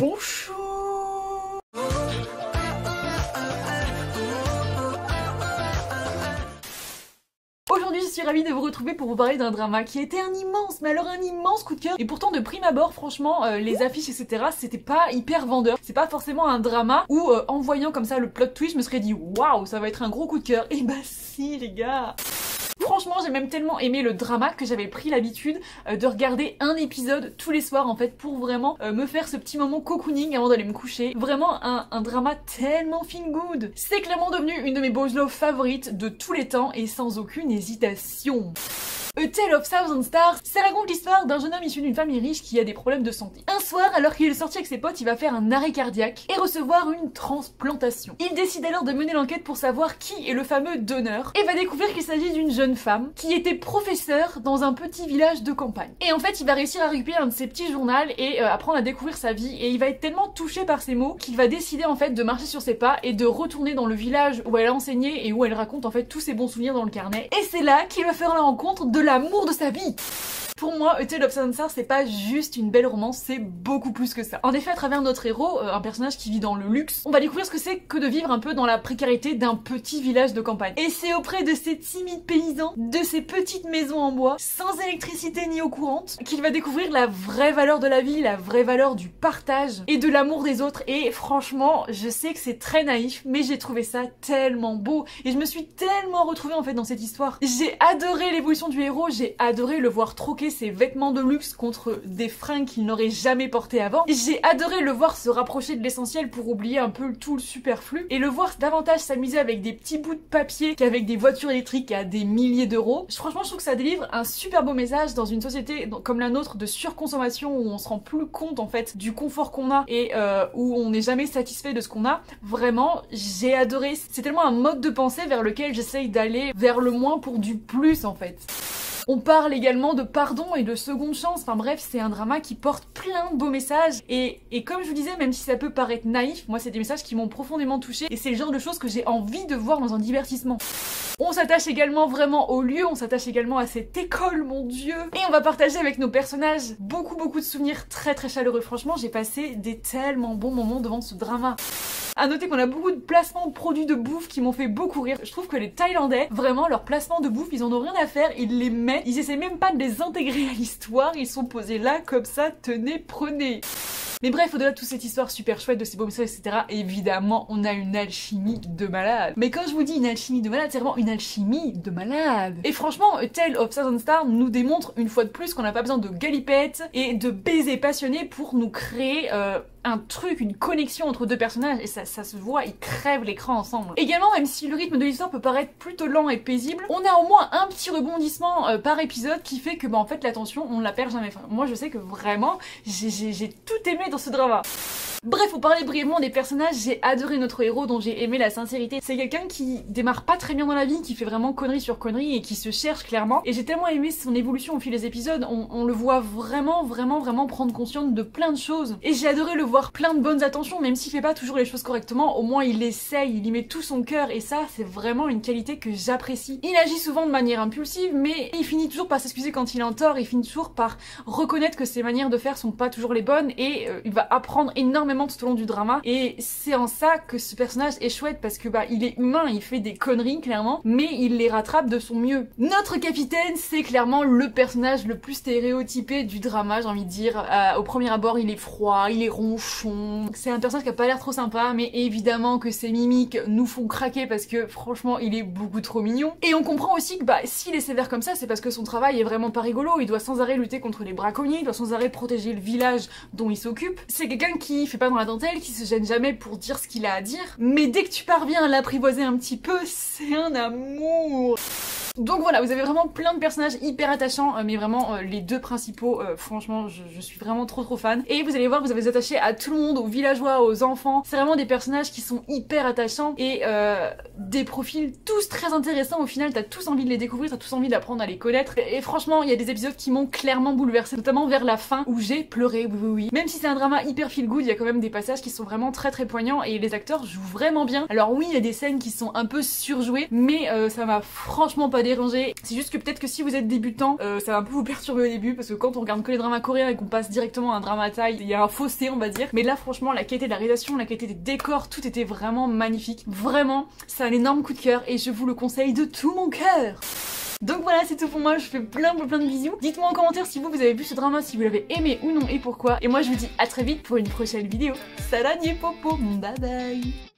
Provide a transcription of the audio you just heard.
Bonjour. Aujourd'hui, je suis ravie de vous retrouver pour vous parler d'un drama qui a été un immense, mais alors un immense coup de cœur. Et pourtant, de prime abord, franchement, les affiches, etc., c'était pas hyper vendeur. C'est pas forcément un drama où, en voyant comme ça le plot twist, je me serais dit waouh, ça va être un gros coup de cœur. Et bah si, les gars. Franchement, j'ai même tellement aimé le drama que j'avais pris l'habitude de regarder un épisode tous les soirs en fait pour vraiment me faire ce petit moment cocooning avant d'aller me coucher. Vraiment un drama tellement feel good. C'est clairement devenu une de mes boys love favorites de tous les temps et sans aucune hésitation. A Tale of Thousand Stars, ça raconte l'histoire d'un jeune homme issu d'une famille riche qui a des problèmes de santé. Un soir, alors qu'il est sorti avec ses potes, il va faire un arrêt cardiaque et recevoir une transplantation. Il décide alors de mener l'enquête pour savoir qui est le fameux donneur et va découvrir qu'il s'agit d'une jeune femme qui était professeure dans un petit village de campagne. Et en fait, il va réussir à récupérer un de ses petits journaux et apprendre à découvrir sa vie et il va être tellement touché par ces mots qu'il va décider en fait de marcher sur ses pas et de retourner dans le village où elle a enseigné et où elle raconte en fait tous ses bons souvenirs dans le carnet. Et c'est là qu'il va faire la rencontre de l'amour de sa vie. Pour moi, A Tale of Thousand Stars, c'est pas juste une belle romance, c'est beaucoup plus que ça. En effet, à travers notre héros, un personnage qui vit dans le luxe, on va découvrir ce que c'est que de vivre un peu dans la précarité d'un petit village de campagne. Et c'est auprès de ces timides paysans, de ces petites maisons en bois, sans électricité ni eau courante, qu'il va découvrir la vraie valeur de la vie, la vraie valeur du partage et de l'amour des autres. Et franchement, je sais que c'est très naïf, mais j'ai trouvé ça tellement beau et je me suis tellement retrouvée en fait dans cette histoire. J'ai adoré l'évolution du héros, j'ai adoré le voir troquer ses vêtements de luxe contre des fringues qu'il n'aurait jamais portées avant. J'ai adoré le voir se rapprocher de l'essentiel pour oublier un peu tout le superflu et le voir davantage s'amuser avec des petits bouts de papier qu'avec des voitures électriques à des milliers d'euros. Franchement, je trouve que ça délivre un super beau message dans une société comme la nôtre de surconsommation où on se rend plus compte en fait du confort qu'on a et où on n'est jamais satisfait de ce qu'on a. Vraiment, j'ai adoré. C'est tellement un mode de pensée vers lequel j'essaye d'aller vers le moins pour du plus en fait. On parle également de pardon et de seconde chance, enfin bref, c'est un drama qui porte plein de beaux messages et comme je vous disais, même si ça peut paraître naïf, moi c'est des messages qui m'ont profondément touchée et c'est le genre de choses que j'ai envie de voir dans un divertissement. On s'attache également vraiment au lieu, on s'attache également à cette école, mon dieu. Et on va partager avec nos personnages beaucoup de souvenirs très chaleureux. Franchement, j'ai passé des tellement bons moments devant ce drama. À noter qu'on a beaucoup de placements de produits de bouffe qui m'ont fait beaucoup rire. Je trouve que les Thaïlandais, vraiment, leurs placements de bouffe, ils en ont rien à faire, ils les mettent, ils essaient même pas de les intégrer à l'histoire, ils sont posés là comme ça, tenez, prenez. Mais bref, au-delà de toute cette histoire super chouette de ces beaux messages, etc., évidemment, on a une alchimie de malade. Mais quand je vous dis une alchimie de malade, c'est vraiment une alchimie de malade. Et franchement, A Tale of Thousand Stars nous démontre une fois de plus qu'on n'a pas besoin de galipettes et de baisers passionnés pour nous créer un truc, une connexion entre deux personnages, et ça se voit, ils crèvent l'écran ensemble. Également, même si le rythme de l'histoire peut paraître plutôt lent et paisible, on a au moins un petit rebondissement par épisode qui fait que, bah, en fait, la tension, on la perd jamais. Enfin, moi, je sais que vraiment, j'ai tout aimé dans ce drama. Bref, pour parler brièvement des personnages, j'ai adoré notre héros dont j'ai aimé la sincérité. C'est quelqu'un qui démarre pas très bien dans la vie, qui fait vraiment connerie sur connerie et qui se cherche clairement. Et j'ai tellement aimé son évolution au fil des épisodes, on le voit vraiment prendre conscience de plein de choses. Et j'ai adoré le voir plein de bonnes attentions, même s'il fait pas toujours les choses correctement, au moins il essaye, il y met tout son cœur et ça, c'est vraiment une qualité que j'apprécie. Il agit souvent de manière impulsive, mais il finit toujours par s'excuser quand il a un tort, il finit toujours par reconnaître que ses manières de faire sont pas toujours les bonnes et il va apprendre énormément tout au long du drama et c'est en ça que ce personnage est chouette parce que bah il est humain, il fait des conneries clairement mais il les rattrape de son mieux. Notre capitaine, c'est clairement le personnage le plus stéréotypé du drama, j'ai envie de dire. Au premier abord, il est froid, il est ronchon, c'est un personnage qui a pas l'air trop sympa mais évidemment que ses mimiques nous font craquer parce que franchement il est beaucoup trop mignon. Et on comprend aussi que bah s'il est sévère comme ça, c'est parce que son travail est vraiment pas rigolo, il doit sans arrêt lutter contre les braconniers, il doit sans arrêt protéger le village dont il s'occupe. C'est quelqu'un qui fait pas dans la dentelle, qui se gêne jamais pour dire ce qu'il a à dire, mais dès que tu parviens à l'apprivoiser un petit peu, c'est un amour. Donc voilà, vous avez vraiment plein de personnages hyper attachants, mais vraiment les deux principaux, franchement je suis vraiment trop fan. Et vous allez voir, vous avez attaché à tout le monde, aux villageois, aux enfants. C'est vraiment des personnages qui sont hyper attachants et des profils tous très intéressants. Au final, t'as tous envie de les découvrir, t'as tous envie d'apprendre à les connaître. Et franchement, il y a des épisodes qui m'ont clairement bouleversée, notamment vers la fin où j'ai pleuré, oui. Même si c'est un drama hyper feel good, il y a quand même des passages qui sont vraiment très poignants et les acteurs jouent vraiment bien. Alors oui, il y a des scènes qui sont un peu surjouées, mais ça m'a franchement pas déranger. C'est juste que peut-être que si vous êtes débutant, ça va un peu vous perturber au début parce que quand on regarde que les dramas coréens et qu'on passe directement à un drama thaï, il y a un fossé on va dire. Mais là franchement la qualité de la réalisation, la qualité des décors, tout était vraiment magnifique. Vraiment, c'est un énorme coup de cœur et je vous le conseille de tout mon cœur. Donc voilà, c'est tout pour moi, je fais plein de bisous. Dites-moi en commentaire si vous avez vu ce drama, si vous l'avez aimé ou non et pourquoi. Et moi je vous dis à très vite pour une prochaine vidéo. Salam popo, bye bye.